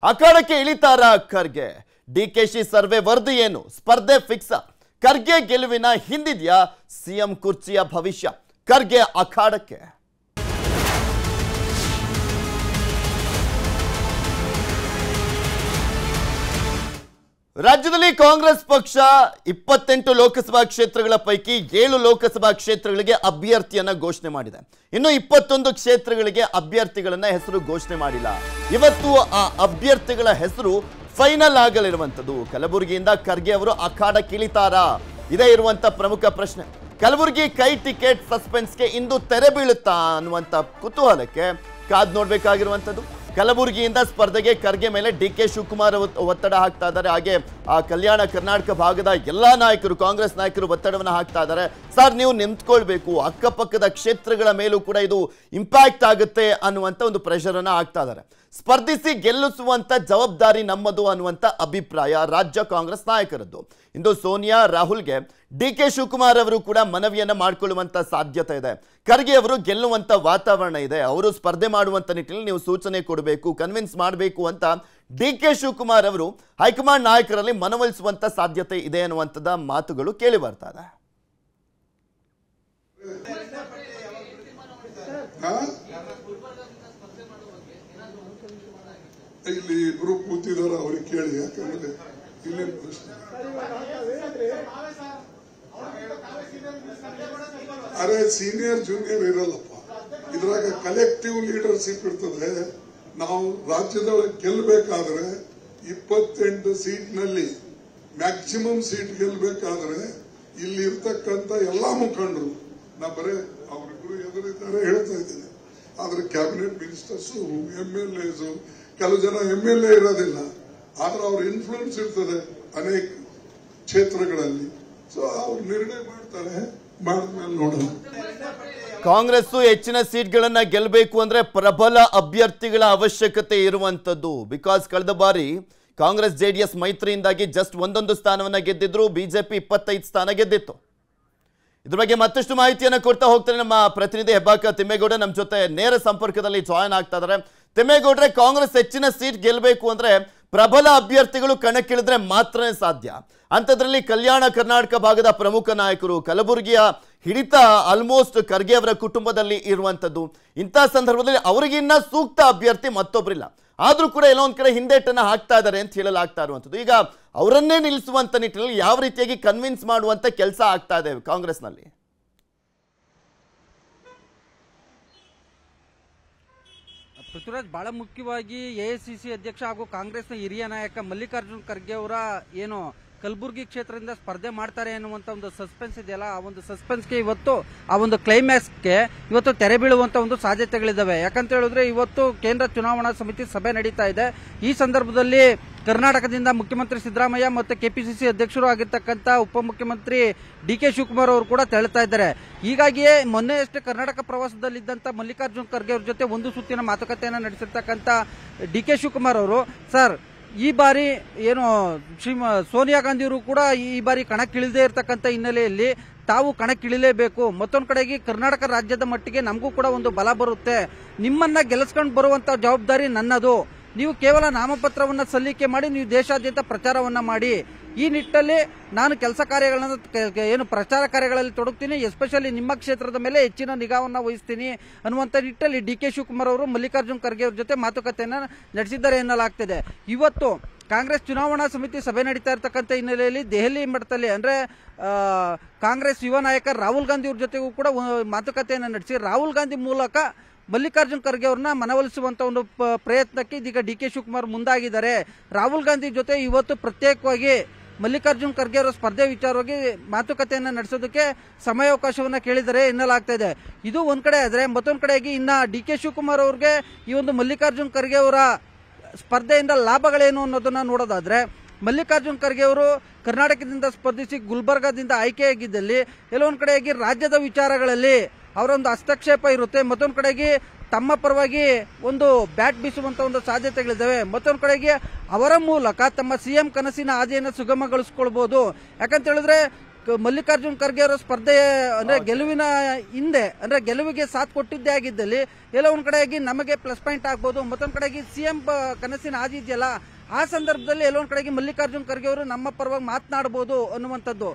ಅಖಾಡಕ್ಕೆ ಇಳಿತಾರ Kharge. DKShi survey ವರದಿ ಏನು? ಸ್ಪರ್ಧೆ ಫಿಕ್ಸ್. ಖರ್ಗೆ ಗೆಲುವಿನ ಹಿಂದಿದ್ಯಾ ಸಿಎಂ ಕುರ್ಚಿಯ ಭವಿಷ್ಯ? ಖರ್ಗೆ ಅಖಾಡಕ್ಕೆ. ರಾಜ್ಯದಲ್ಲಿ ಕಾಂಗ್ರೆಸ್ ಪಕ್ಷ 28 ಲೋಕಸಭಾ ಕ್ಷೇತ್ರಗಳ ಪೈಕಿ 7 ಲೋಕಸಭಾ ಕ್ಷೇತ್ರಗಳಿಗೆ ಅಭ್ಯರ್ಥಿಯನ್ನ ಘೋಷಣೆ ಮಾಡಿದೆ. ಇನ್ನು 21 ಕ್ಷೇತ್ರಗಳಿಗೆ ಅಭ್ಯರ್ಥಿಗಳನ್ನ ಹೆಸರು ಘೋಷಣೆ ಮಾಡಿಲ್ಲ. ಇವತ್ತು ಆ ಅಭ್ಯರ್ಥಿಗಳ ಹೆಸರು ಫೈನಲ್ ಆಗಲಿರುವಂತದ್ದು. ಕಲಬುರಗಿಯಿಂದ ಖರ್ಗೆ ಅವರು ಅಖಾಡಕ್ಕೆ ಇಳಿತಾರಾ? ಇದೇ ಇರುವಂತ ಪ್ರಮುಖ ಪ್ರಶ್ನೆ. ಕಲಬುರಗಿ ಕೈ ಟಿಕೆಟ್ ಸಸ್ಪೆನ್ಸ್ಗೆ ಇಂದು ತೆರೆ ಬೀಳುತ್ತಾ ಅನ್ನುವಂತ ಕುತೂಹಲಕ್ಕೆ ಕಾದ್ ನೋಡ್ಬೇಕಾಗಿರುವಂತದ್ದು. ಕಲಬುರಗಿಯಿಂದ ಸ್ಪರ್ಧೆಗೆ ಖರ್ಗೆ ಮೇಲೆ ಡಿಕೆ ಶಿವಕುಮಾರ್ ಒತ್ತಡ ಹಾಕ್ತಾ ಇದ್ದಾರೆ. ಹಾಗೆ ಆ ಕಲ್ಯಾಣ ಕರ್ನಾಟಕ ಭಾಗದ ಎಲ್ಲಾ ನಾಯಕರು, ಕಾಂಗ್ರೆಸ್ ನಾಯಕರು ಒತ್ತಡವನ್ನು ಹಾಕ್ತಾ ಇದ್ದಾರೆ. ಸರ್, ನೀವು ನಿಂತ್ಕೊಳ್ಬೇಕು, ಅಕ್ಕಪಕ್ಕದ ಕ್ಷೇತ್ರಗಳ ಮೇಲೂ ಕೂಡ ಇದು ಇಂಪ್ಯಾಕ್ಟ್ ಆಗುತ್ತೆ ಅನ್ನುವಂತ ಒಂದು ಪ್ರೆಷರ್ ಅನ್ನ ಹಾಕ್ತಾ ಇದ್ದಾರೆ. ಸ್ಪರ್ಧಿಸಿ ಗೆಲ್ಲಿಸುವಂತ ಜವಾಬ್ದಾರಿ ನಮ್ಮದು ಅನ್ನುವಂತ ಅಭಿಪ್ರಾಯ ರಾಜ್ಯ ಕಾಂಗ್ರೆಸ್ ನಾಯಕರದ್ದು. ಇಂದು ಸೋನಿಯಾ ರಾಹುಲ್ಗೆ ಡಿಕೆ ಶಿವಕುಮಾರ್ ಅವರು ಕೂಡ ಮನವಿಯನ್ನ ಮಾಡಿಕೊಳ್ಳುವಂತ ಸಾಧ್ಯತೆ ಇದೆ. ಖರ್ಗೆ ಅವರು ಗೆಲ್ಲುವಂತ ವಾತಾವರಣ ಇದೆ. ಅವರು ಸ್ಪರ್ಧೆ ಮಾಡುವಂತ ನಿಟ್ಟಿನಲ್ಲಿ ನೀವು ಸೂಚನೆ ಕೊಡಬೇಕು, ಕನ್ವಿನ್ಸ್ ಮಾಡಬೇಕು ಅಂತ ಡಿಕೆ ಶಿವಕುಮಾರ್ ಅವರು ಹೈಕಮಾಂಡ್ ನಾಯಕರಲ್ಲಿ ಮನವೊಲಿಸುವಂತ ಸಾಧ್ಯತೆ ಇದೆ ಅನ್ನುವಂಥದ್ದ ಮಾತುಗಳು ಕೇಳಿ ಬರ್ತಾ ಇದೆ. ಇಲ್ಲಿ ಇಬ್ರು ಕೂತಿದಾರ, ಅವ್ರಿಗೆ ಕೇಳಿ. ಯಾಕಂದ್ರೆ ಇಲ್ಲಿ ಪ್ರಶ್ನೆ, ಅರೆ ಸೀನಿಯರ್ ಜೂನಿಯರ್ ಇರಲ್ಲಪ್ಪ, ಇದ್ರಾಗ ಕಲೆಕ್ಟಿವ್ ಲೀಡರ್ಶಿಪ್ ಇರ್ತದೆ. ನಾವು ರಾಜ್ಯದೊಳಗೆ ಗೆಲ್ಲಬೇಕಾದ್ರೆ 28 ಸೀಟ್ನಲ್ಲಿ ಮ್ಯಾಕ್ಸಿಮಮ್ ಸೀಟ್ ಗೆಲ್ಲಬೇಕಾದ್ರೆ ಇಲ್ಲಿ ಇರ್ತಕ್ಕಂಥ ಎಲ್ಲಾ ಮುಖಂಡರು, ನಾ ಬರೇ ಅವರಿಬ್ರು ಎದುರಿದ್ದಾರೆ ಹೇಳ್ತಾ ಇದ್ದೇನೆ, ಆದ್ರೆ ಕ್ಯಾಬಿನೆಟ್ ಮಿನಿಸ್ಟರ್ಸು, MLAs, ಕೆಲವು ಜನ MLA ಇರೋದಿಲ್ಲ, ಆದ್ರೆ ಅವ್ರ ಇನ್ಫ್ಲೂಯೆನ್ಸ್ ಇರ್ತದೆ ಅನೇಕ ಕ್ಷೇತ್ರಗಳಲ್ಲಿ. ಸೊ ಅವ್ರು ನಿರ್ಣಯ ಮಾಡ್ತಾರೆ, ಮಾಡಿದ್ಮೇಲೆ ನೋಡೋಣ. ಕಾಂಗ್ರೆಸ್ ಹೆಚ್ಚಿನ ಸೀಟ್ಗಳನ್ನ ಗೆಲ್ಲಬೇಕು ಅಂದ್ರೆ ಪ್ರಬಲ ಅಭ್ಯರ್ಥಿಗಳ ಅವಶ್ಯಕತೆ ಇರುವಂತದ್ದು. ಬಿಕಾಸ್ ಕಳೆದ ಬಾರಿ ಕಾಂಗ್ರೆಸ್ JDS ಮೈತ್ರಿಯಿಂದಾಗಿ ಜಸ್ಟ್ 1 ಸ್ಥಾನವನ್ನ ಗೆದ್ದಿದ್ರು, ಬಿಜೆಪಿ 25 ಸ್ಥಾನ ಗೆದ್ದಿತ್ತು. ಇದ್ರ ಬಗ್ಗೆ ಮತ್ತಷ್ಟು ಮಾಹಿತಿಯನ್ನು ಕೊಡ್ತಾ ಹೋಗ್ತಾರೆ ನಮ್ಮ ಪ್ರತಿನಿಧಿ ಹೆಬ್ಬಾಕ ತಿಮ್ಮೇಗೌಡ ನಮ್ಮ ಜೊತೆ ನೇರ ಸಂಪರ್ಕದಲ್ಲಿ ಜಾಯಿನ್ ಆಗ್ತಾ ಇದ್ದಾರೆ. ತಿಮ್ಮೇಗೌಡ್ರೆ, ಕಾಂಗ್ರೆಸ್ ಹೆಚ್ಚಿನ ಸೀಟ್ ಗೆಲ್ಲಬೇಕು ಅಂದ್ರೆ ಪ್ರಬಲ ಅಭ್ಯರ್ಥಿಗಳು ಕಣಕ್ಕಿಳಿದ್ರೆ ಮಾತ್ರನೇ ಸಾಧ್ಯ. ಅಂಥದ್ರಲ್ಲಿ ಕಲ್ಯಾಣ ಕರ್ನಾಟಕ ಭಾಗದ ಪ್ರಮುಖ ನಾಯಕರು, ಕಲಬುರಗಿಯ ಹಿಡಿತ ಆಲ್ಮೋಸ್ಟ್ ಖರ್ಗೆ ಅವರ ಕುಟುಂಬದಲ್ಲಿ ಇರುವಂತದ್ದು. ಇಂಥ ಸಂದರ್ಭದಲ್ಲಿ ಅವರಿಗಿನ್ನ ಸೂಕ್ತ ಅಭ್ಯರ್ಥಿ ಮತ್ತೊಬ್ಬರಿಲ್ಲ. ಆದ್ರೂ ಕೂಡ ಎಲ್ಲೋ ಒಂದ್ ಕಡೆ ಹಿಂದೇಟನ್ನ ಹಾಕ್ತಾ ಇದ್ದಾರೆ ಅಂತ ಹೇಳಲಾಗ್ತಾ ಇರುವಂತದ್ದು. ಈಗ ಅವರನ್ನೇ ನಿಲ್ಲಿಸುವಂತ ನಿಟ್ಟಿನಲ್ಲಿ ಯಾವ ರೀತಿಯಾಗಿ ಕನ್ವಿನ್ಸ್ ಮಾಡುವಂತ ಕೆಲಸ ಆಗ್ತಾ ಇದೆ ಕಾಂಗ್ರೆಸ್ನಲ್ಲಿ? ಪೃಥ್ವಿರಾಜ್, ಬಹಳ ಮುಖ್ಯವಾಗಿ AICC ಅಧ್ಯಕ್ಷ ಹಾಗೂ ಕಾಂಗ್ರೆಸ್ನ ಹಿರಿಯ ನಾಯಕ ಮಲ್ಲಿಕಾರ್ಜುನ್ ಖರ್ಗೆ ಅವರ ಏನು ಕಲಬುರಗಿ ಕ್ಷೇತ್ರದಿಂದ ಸ್ಪರ್ಧೆ ಮಾಡ್ತಾರೆ ಎನ್ನುವಂತ ಒಂದು ಸಸ್ಪೆನ್ಸ್ ಇದೆಯಲ್ಲ, ಆ ಒಂದು ಸಸ್ಪೆನ್ಸ್ಗೆ ಇವತ್ತು, ಆ ಒಂದು ಕ್ಲೈಮ್ಯಾಕ್ಸ್ಗೆ ಇವತ್ತು ತೆರೆ ಬೀಳುವಂತ ಒಂದು ಸಾಧ್ಯತೆಗಳಿದ್ದಾವೆ. ಯಾಕಂತ ಹೇಳಿದ್ರೆ ಇವತ್ತು ಕೇಂದ್ರ ಚುನಾವಣಾ ಸಮಿತಿ ಸಭೆ ನಡೀತಾ ಇದೆ. ಈ ಸಂದರ್ಭದಲ್ಲಿ ಕರ್ನಾಟಕದಿಂದ ಮುಖ್ಯಮಂತ್ರಿ ಸಿದ್ದರಾಮಯ್ಯ ಮತ್ತು KPCC ಅಧ್ಯಕ್ಷರು ಆಗಿರ್ತಕ್ಕಂಥ ಉಪಮುಖ್ಯಮಂತ್ರಿ DK ಶಿವಕುಮಾರ್ ಅವರು ಕೂಡ ತೆರಳುತ್ತಾ ಇದ್ದಾರೆ. ಹೀಗಾಗಿಯೇ ಮೊನ್ನೆಯಷ್ಟೇ ಕರ್ನಾಟಕ ಪ್ರವಾಸದಲ್ಲಿದ್ದಂಥ ಮಲ್ಲಿಕಾರ್ಜುನ್ ಖರ್ಗೆ ಅವ್ರ ಜೊತೆ ಒಂದು ಸುತ್ತಿನ ಮಾತುಕತೆಯನ್ನು ನಡೆಸಿರ್ತಕ್ಕಂಥ DK ಶಿವಕುಮಾರ್ ಅವರು, ಸರ್, ಈ ಬಾರಿ ಏನು ಸೋನಿಯಾ ಗಾಂಧಿ ಅವರು ಕೂಡ ಈ ಬಾರಿ ಕಣಕ್ಕಿಳಿದೇ ಇರತಕ್ಕಂಥ ಹಿನ್ನೆಲೆಯಲ್ಲಿ ತಾವು ಕಣಕ್ಕಿಳಿಲೇಬೇಕು. ಮತ್ತೊಂದು ಕಡೆಗೆ ಕರ್ನಾಟಕ ರಾಜ್ಯದ ಮಟ್ಟಿಗೆ ನಮಗೂ ಕೂಡ ಒಂದು ಬಲ ಬರುತ್ತೆ. ನಿಮ್ಮನ್ನ ಗೆಲ್ಲಿಸ್ಕೊಂಡು ಬರುವಂತ ಜವಾಬ್ದಾರಿ ನನ್ನದು. ನೀವು ಕೇವಲ ನಾಮಪತ್ರವನ್ನ ಸಲ್ಲಿಕೆ ಮಾಡಿ ನೀವು ದೇಶಾದ್ಯಂತ ಪ್ರಚಾರವನ್ನ ಮಾಡಿ. ಈ ನಿಟ್ಟಿನಲ್ಲಿ ನಾನು ಕೆಲಸ ಕಾರ್ಯಗಳನ್ನು ಏನು ಪ್ರಚಾರ ಕಾರ್ಯಗಳಲ್ಲಿ ತೊಡಗ್ತೀನಿ, ಎಸ್ಪೆಷಲಿ ನಿಮ್ಮ ಕ್ಷೇತ್ರದ ಮೇಲೆ ಹೆಚ್ಚಿನ ನಿಗಾವನ್ನ ವಹಿಸ್ತೀನಿ ಅನ್ನುವಂಥ ನಿಟ್ಟಿನಲ್ಲಿ DK ಶಿವಕುಮಾರ್ ಅವರು ಮಲ್ಲಿಕಾರ್ಜುನ್ ಖರ್ಗೆ ಅವ್ರ ಜೊತೆ ಮಾತುಕತೆಯನ್ನ ನಡೆಸಿದ್ದಾರೆ ಎನ್ನಲಾಗ್ತಿದೆ. ಇವತ್ತು ಕಾಂಗ್ರೆಸ್ ಚುನಾವಣಾ ಸಮಿತಿ ಸಭೆ ನಡೀತಾ ಇರತಕ್ಕಂಥ ಹಿನ್ನೆಲೆಯಲ್ಲಿ ದೆಹಲಿ ಮಟ್ಟದಲ್ಲಿ ಅಂದ್ರೆ ಕಾಂಗ್ರೆಸ್ ಯುವ ನಾಯಕ ರಾಹುಲ್ ಗಾಂಧಿ ಅವ್ರ ಜೊತೆಗೂ ಕೂಡ ಮಾತುಕತೆಯನ್ನು ನಡೆಸಿ ರಾಹುಲ್ ಗಾಂಧಿ ಮೂಲಕ ಮಲ್ಲಿಕಾರ್ಜುನ್ ಖರ್ಗೆ ಅವ್ರನ್ನ ಮನವೊಲಿಸುವಂತ ಒಂದು ಪ್ರಯತ್ನಕ್ಕೆ ಇದೀಗ DK ಶಿವಕುಮಾರ್ ಮುಂದಾಗಿದ್ದಾರೆ. ರಾಹುಲ್ ಗಾಂಧಿ ಜೊತೆ ಇವತ್ತು ಪ್ರತ್ಯೇಕವಾಗಿ ಮಲ್ಲಿಕಾರ್ಜುನ್ ಖರ್ಗೆ ಅವರ ಸ್ಪರ್ಧೆ ವಿಚಾರವಾಗಿ ಮಾತುಕತೆಯನ್ನು ನಡೆಸೋದಕ್ಕೆ ಸಮಯಾವಕಾಶವನ್ನ ಕೇಳಿದರೆ ಎನ್ನಲಾಗ್ತಾ ಇದೆ. ಇದು ಒಂದ್ ಕಡೆ ಆದ್ರೆ, ಮತ್ತೊಂದ್ ಕಡೆಯಾಗಿ ಇನ್ನ DK ಶಿವಕುಮಾರ್ ಅವ್ರಿಗೆ ಈ ಒಂದು ಮಲ್ಲಿಕಾರ್ಜುನ್ ಖರ್ಗೆ ಅವರ ಸ್ಪರ್ಧೆಯಿಂದ ಲಾಭಗಳೇನು ಅನ್ನೋದನ್ನ ನೋಡೋದಾದ್ರೆ, ಮಲ್ಲಿಕಾರ್ಜುನ್ ಖರ್ಗೆ ಅವರು ಕರ್ನಾಟಕದಿಂದ ಸ್ಪರ್ಧಿಸಿ ಗುಲ್ಬರ್ಗಾದಿಂದ ಆಯ್ಕೆಯಾಗಿದ್ದಲ್ಲಿ ಎಲ್ಲೊಂದ್ ಕಡೆಯಾಗಿ ರಾಜ್ಯದ ವಿಚಾರಗಳಲ್ಲಿ ಅವರೊಂದು ಹಸ್ತಕ್ಷೇಪ ಇರುತ್ತೆ. ಮತ್ತೊಂದು ಕಡೆಗೆ ತಮ್ಮ ಪರವಾಗಿ ಒಂದು ಬ್ಯಾಟ್ ಬೀಸುವಂತ ಒಂದು ಸಾಧ್ಯತೆಗಳಿದ್ದಾವೆ. ಮತ್ತೊಂದು ಕಡೆಗೆ ಅವರ ಮೂಲಕ ತಮ್ಮ CM ಕನಸಿನ ಹಾದಿಯನ್ನು ಸುಗಮಗೊಳಿಸಿಕೊಳ್ಬಹುದು. ಯಾಕಂತ ಹೇಳಿದ್ರೆ ಮಲ್ಲಿಕಾರ್ಜುನ್ ಖರ್ಗೆ ಅವರ ಸ್ಪರ್ಧೆ ಅಂದ್ರೆ ಗೆಲುವಿನ ಹಿಂದೆ ಅಂದ್ರೆ ಗೆಲುವಿಗೆ ಸಾಥ್ ಕೊಟ್ಟಿದ್ದೇ ಆಗಿದ್ದಲ್ಲಿ ಎಲ್ಲ ಒಂದ್ ಕಡೆಯಾಗಿ ನಮಗೆ ಪ್ಲಸ್ ಪಾಯಿಂಟ್ ಆಗ್ಬೋದು, ಮತ್ತೊಂದ್ ಕಡೆಗೆ ಸಿಎಂ ಕನಸಿನ ಹಾದಿ ಇದೆಯಲ್ಲ ಆ ಸಂದರ್ಭದಲ್ಲಿ ಎಲ್ಲೊಂದ್ ಕಡೆಗೆ ಮಲ್ಲಿಕಾರ್ಜುನ್ ಖರ್ಗೆ ಅವರು ನಮ್ಮ ಪರವಾಗಿ ಮಾತನಾಡಬಹುದು ಅನ್ನುವಂಥದ್ದು.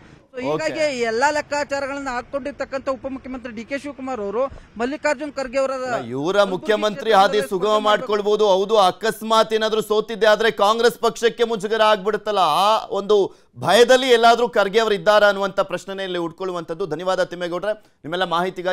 ಹೀಗಾಗಿ ಎಲ್ಲಾ ಲೆಕ್ಕಾಚಾರಗಳನ್ನ ಹಾಕೊಂಡಿರ್ತಕ್ಕಂಥ ಉಪಮುಖ್ಯಮಂತ್ರಿ ಡಿ ಕೆ ಶಿವಕುಮಾರ್ ಅವರು ಮಲ್ಲಿಕಾರ್ಜುನ್ ಖರ್ಗೆ ಅವರ ಇವರ ಮುಖ್ಯಮಂತ್ರಿ ಹಾದಿ ಸುಗಮ ಮಾಡ್ಕೊಳ್ಬಹುದು. ಹೌದು, ಅಕಸ್ಮಾತ್ ಏನಾದ್ರೂ ಸೋತಿದ್ದೆ ಆದ್ರೆ ಕಾಂಗ್ರೆಸ್ ಪಕ್ಷಕ್ಕೆ ಮುಜುಗರ ಆಗ್ಬಿಡುತ್ತಲ್ಲ, ಆ ಒಂದು ಭಯದಲ್ಲಿ ಎಲ್ಲಾದ್ರೂ ಖರ್ಗೆ ಅವರು ಇದ್ದಾರಾ ಅನ್ನುವಂತ ಪ್ರಶ್ನೆನೇ ಇಲ್ಲಿ ಉಟ್ಕೊಳ್ಳುವಂಥದ್ದು. ಧನ್ಯವಾದ ತಿಮ್ಮೇಗೌಡ್ರೆ, ನಿಮ್ಮೆಲ್ಲ ಮಾಹಿತಿಗಾಗಿ.